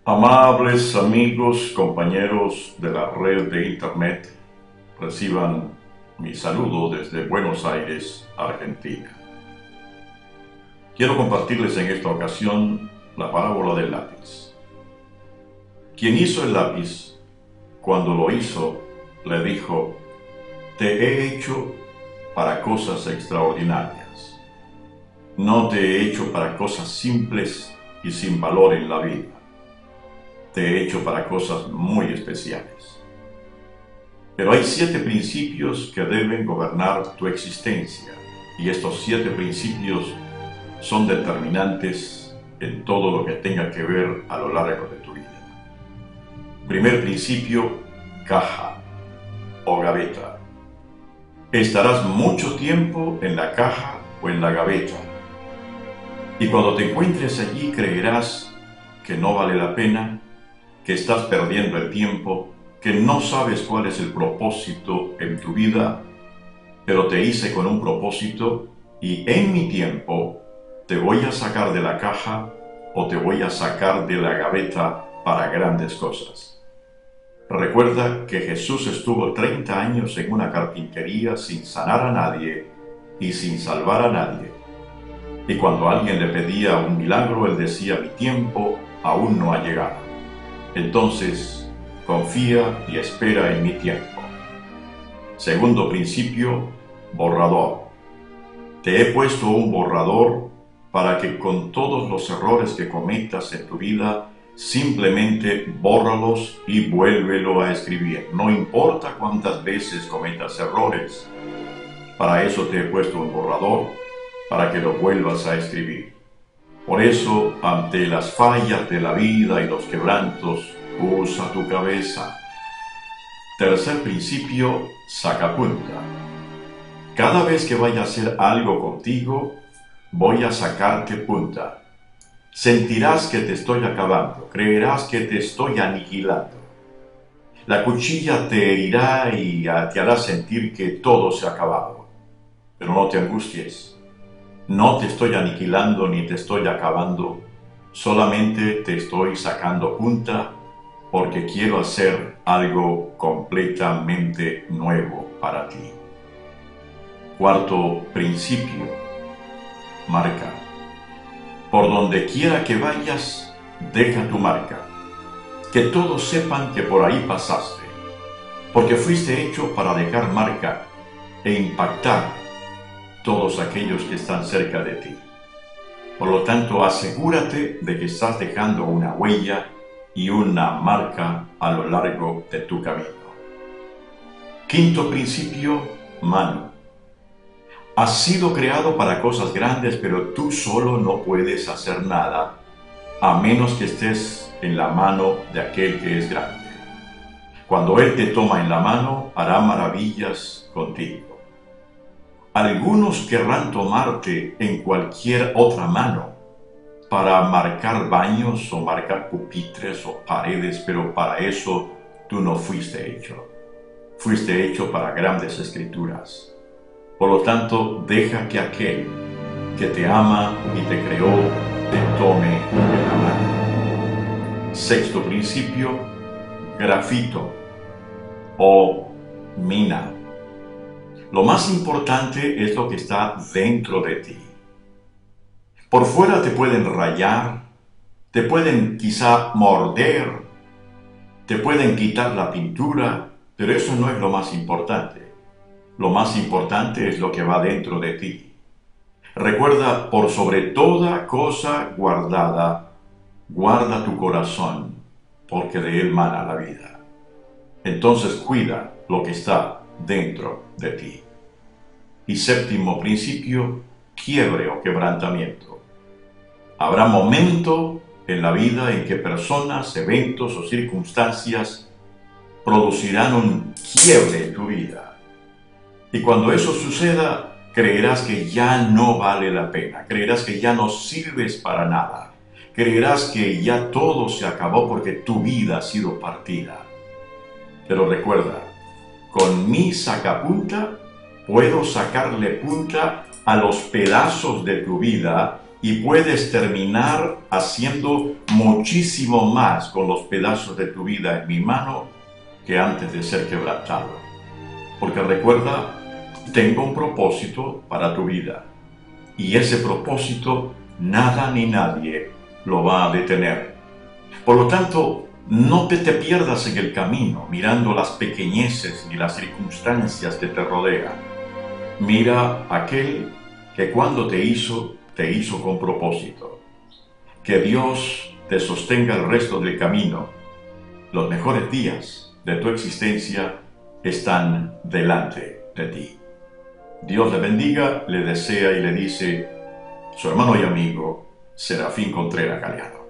Amables amigos, compañeros de la red de Internet, reciban mi saludo desde Buenos Aires, Argentina. Quiero compartirles en esta ocasión la parábola del lápiz. Quien hizo el lápiz, cuando lo hizo, le dijo: te he hecho para cosas extraordinarias. No te he hecho para cosas simples y sin valor en la vida. Te he hecho para cosas muy especiales. Pero hay 7 principios que deben gobernar tu existencia, y estos 7 principios son determinantes en todo lo que tenga que ver a lo largo de tu vida. Primer principio: caja o gaveta. Estarás mucho tiempo en la caja o en la gaveta, y cuando te encuentres allí creerás que no vale la pena, que estás perdiendo el tiempo, que no sabes cuál es el propósito en tu vida. Pero te hice con un propósito, y en mi tiempo te voy a sacar de la caja o te voy a sacar de la gaveta para grandes cosas. Recuerda que Jesús estuvo 30 años en una carpintería sin sanar a nadie y sin salvar a nadie. Y cuando alguien le pedía un milagro, él decía: mi tiempo aún no ha llegado. Entonces, confía y espera en mi tiempo. Segundo principio: borrador. Te he puesto un borrador para que con todos los errores que cometas en tu vida, simplemente bórralos y vuélvelo a escribir. No importa cuántas veces cometas errores. Para eso te he puesto un borrador, para que lo vuelvas a escribir. Por eso, ante las fallas de la vida y los quebrantos, usa tu cabeza. Tercer principio: sacapunta. Cada vez que vaya a hacer algo contigo, voy a sacarte punta. Sentirás que te estoy acabando, creerás que te estoy aniquilando. La cuchilla te herirá y te hará sentir que todo se ha acabado. Pero no te angusties. No te estoy aniquilando ni te estoy acabando, solamente te estoy sacando punta porque quiero hacer algo completamente nuevo para ti. Cuarto principio: marca. Por donde quiera que vayas, deja tu marca. Que todos sepan que por ahí pasaste, porque fuiste hecho para dejar marca e impactar todos aquellos que están cerca de ti. Por lo tanto, asegúrate de que estás dejando una huella y una marca a lo largo de tu camino. Quinto principio: mano. Has sido creado para cosas grandes, pero tú solo no puedes hacer nada, a menos que estés en la mano de aquel que es grande. Cuando Él te toma en la mano, hará maravillas contigo. Algunos querrán tomarte en cualquier otra mano para marcar baños o marcar pupitres o paredes, pero para eso tú no fuiste hecho. Fuiste hecho para grandes escrituras. Por lo tanto, deja que aquel que te ama y te creó te tome en la mano. Sexto principio: grafito o mina. Lo más importante es lo que está dentro de ti. Por fuera te pueden rayar, te pueden quizá morder, te pueden quitar la pintura, pero eso no es lo más importante. Lo más importante es lo que va dentro de ti. Recuerda: por sobre toda cosa guardada, guarda tu corazón, porque de él mana la vida. Entonces cuida lo que está dentro de ti. Y séptimo principio: quiebre o quebrantamiento. Habrá momento en la vida en que personas, eventos o circunstancias producirán un quiebre en tu vida. Y cuando eso suceda, creerás que ya no vale la pena, creerás que ya no sirves para nada, creerás que ya todo se acabó porque tu vida ha sido partida. Pero recuerda: con mi sacapunta puedo sacarle punta a los pedazos de tu vida y puedes terminar haciendo muchísimo más con los pedazos de tu vida en mi mano que antes de ser quebrantado. Porque recuerda, tengo un propósito para tu vida, y ese propósito nada ni nadie lo va a detener. Por lo tanto, no te pierdas en el camino mirando las pequeñeces y las circunstancias que te rodean. Mira aquel que cuando te hizo con propósito. Que Dios te sostenga el resto del camino. Los mejores días de tu existencia están delante de ti. Dios le bendiga, le desea y le dice su hermano y amigo Serafín Contreras Galeano.